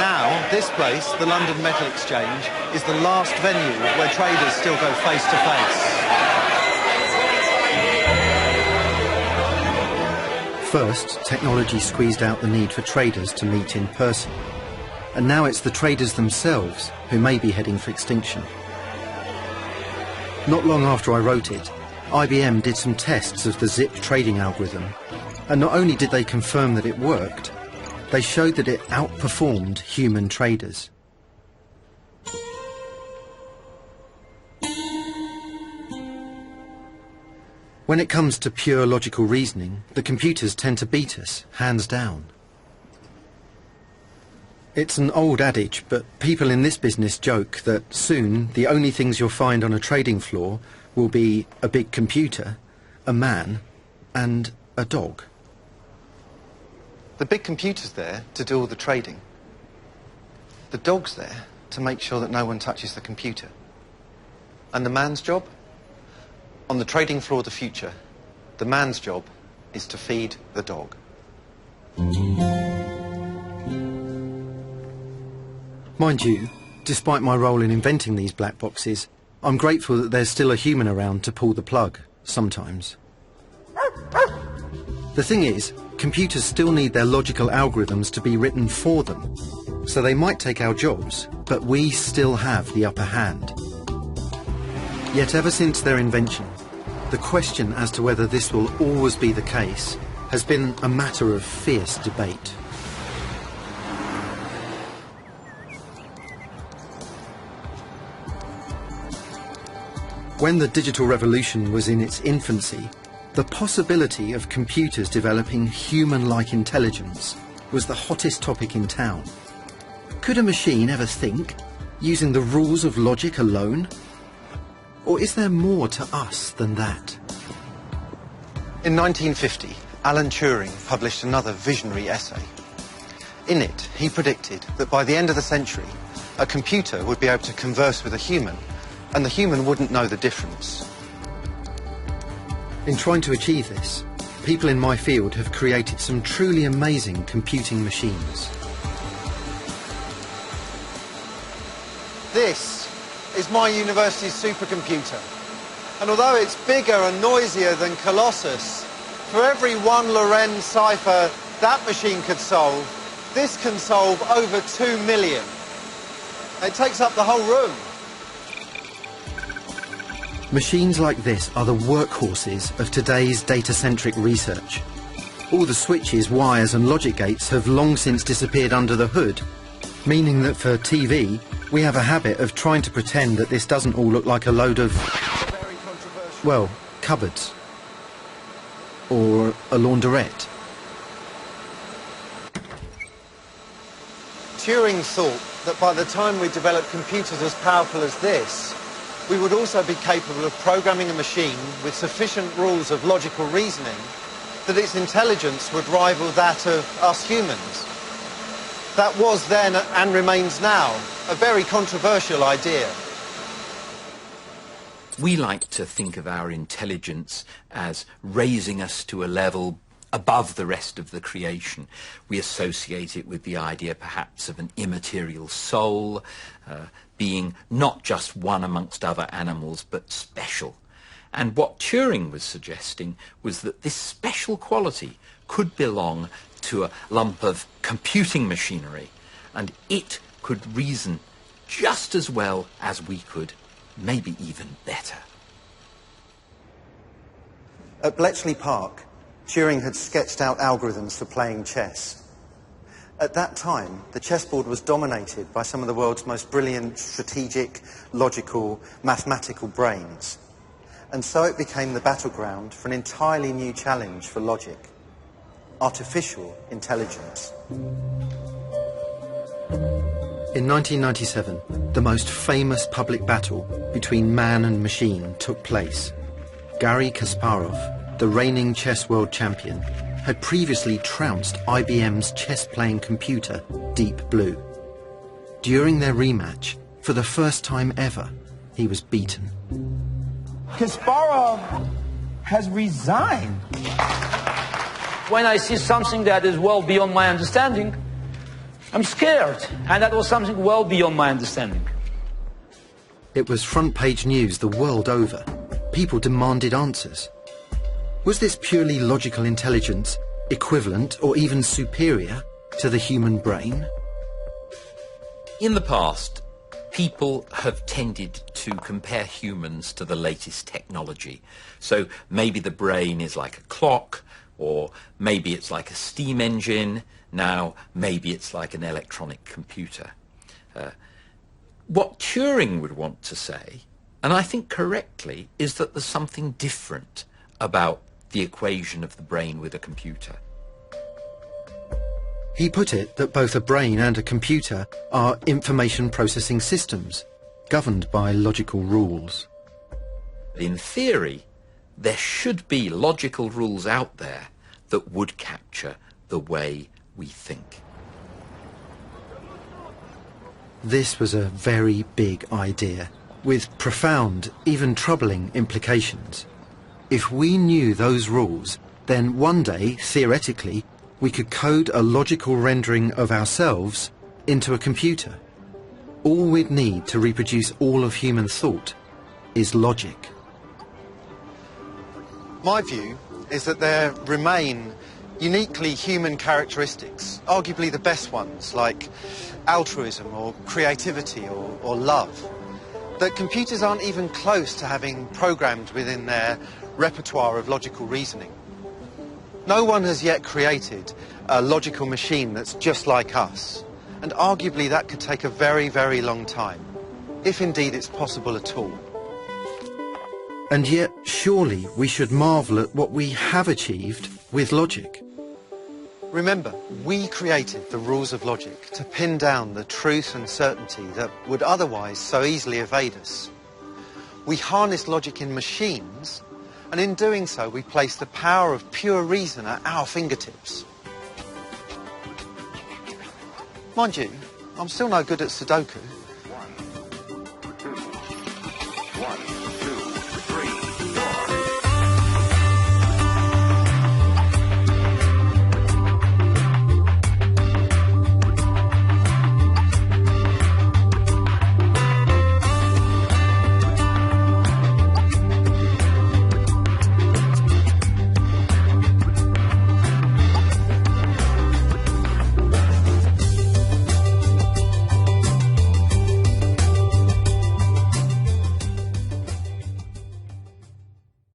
Speaker 2: Now, this place, the London Metal Exchange, is the last venue where traders still go face to face.
Speaker 1: First, technology squeezed out the need for traders to meet in person. And now it's the traders themselves who may be heading for extinction. Not long after I wrote it, IBM did some tests of the ZIP trading algorithm, and not only did they confirm that it worked, they showed that it outperformed human traders. When it comes to pure logical reasoning, the computers tend to beat us, hands down. It's an old adage, but people in this business joke that soon the only things you'll find on a trading floor will be a big computer, a man, and a dog.
Speaker 2: The big computer's there to do all the trading. The dog's there to make sure that no one touches the computer. And the man's job? On the trading floor of the future, the man's job is to feed the dog.
Speaker 1: Mind you, despite my role in inventing these black boxes, I'm grateful that there's still a human around to pull the plug, sometimes. The thing is, computers still need their logical algorithms to be written for them. So they might take our jobs, but we still have the upper hand. Yet ever since their invention, the question as to whether this will always be the case has been a matter of fierce debate. When the digital revolution was in its infancy, the possibility of computers developing human-like intelligence was the hottest topic in town. Could a machine ever think, using the rules of logic alone? Or is there more to us than that?
Speaker 2: In 1950, Alan Turing published another visionary essay. In it, he predicted that by the end of the century, a computer would be able to converse with a human, and the human wouldn't know the difference.
Speaker 1: In trying to achieve this, people in my field have created some truly amazing computing machines.
Speaker 2: This is my university's supercomputer. And although it's bigger and noisier than Colossus, for every one Lorenz cipher that machine could solve, this can solve over 2 million. It takes up the whole room.
Speaker 1: Machines like this are the workhorses of today's data-centric research. All the switches, wires and logic gates have long since disappeared under the hood, meaning that for TV, we have a habit of trying to pretend that this doesn't all look like a load of, well, cupboards. Or a laundrette.
Speaker 2: Turing thought that by the time we developed computers as powerful as this, we would also be capable of programming a machine with sufficient rules of logical reasoning that its intelligence would rival that of us humans. That was then, and remains now, a very controversial idea.
Speaker 5: We like to think of our intelligence as raising us to a level above the rest of the creation. We associate it with the idea perhaps of an immaterial soul, being not just one amongst other animals, but special. And what Turing was suggesting was that this special quality could belong to a lump of computing machinery, and it could reason just as well as we could, maybe even better.
Speaker 1: At Bletchley Park, Turing had sketched out algorithms for playing chess. At that time, the chessboard was dominated by some of the world's most brilliant, strategic, logical, mathematical brains. And so it became the battleground for an entirely new challenge for logic: artificial intelligence. In 1997, the most famous public battle between man and machine took place. Garry Kasparov, the reigning chess world champion, had previously trounced IBM's chess-playing computer, Deep Blue. During their rematch, for the first time ever, he was beaten.
Speaker 10: Kasparov has resigned.
Speaker 21: When I see something that is well beyond my understanding, I'm scared. And that was something well beyond my understanding.
Speaker 1: It was front-page news the world over. People demanded answers. Was this purely logical intelligence equivalent or even superior to the human brain?
Speaker 5: In the past, people have tended to compare humans to the latest technology. So maybe the brain is like a clock, or maybe it's like a steam engine. Now, maybe it's like an electronic computer. What Turing would want to say, and I think correctly, is that there's something different about the equation of the brain with a computer.
Speaker 1: He put it that both a brain and a computer are information processing systems, governed by logical rules.
Speaker 5: In theory, there should be logical rules out there that would capture the way we think.
Speaker 1: This was a very big idea, with profound, even troubling implications. If we knew those rules, then one day, theoretically, we could code a logical rendering of ourselves into a computer. All we'd need to reproduce all of human thought is logic.
Speaker 2: My view is that there remain uniquely human characteristics, arguably the best ones, like altruism or creativity or love, that computers aren't even close to having programmed within their repertoire of logical reasoning. No one has yet created a logical machine that's just like us, and arguably that could take a very, very long time, if indeed it's possible at all.
Speaker 1: And yet, surely we should marvel at what we have achieved with logic.
Speaker 2: Remember, we created the rules of logic to pin down the truth and certainty that would otherwise so easily evade us. We harness logic in machines, and in doing so we place the power of pure reason at our fingertips. Mind you, I'm still no good at Sudoku.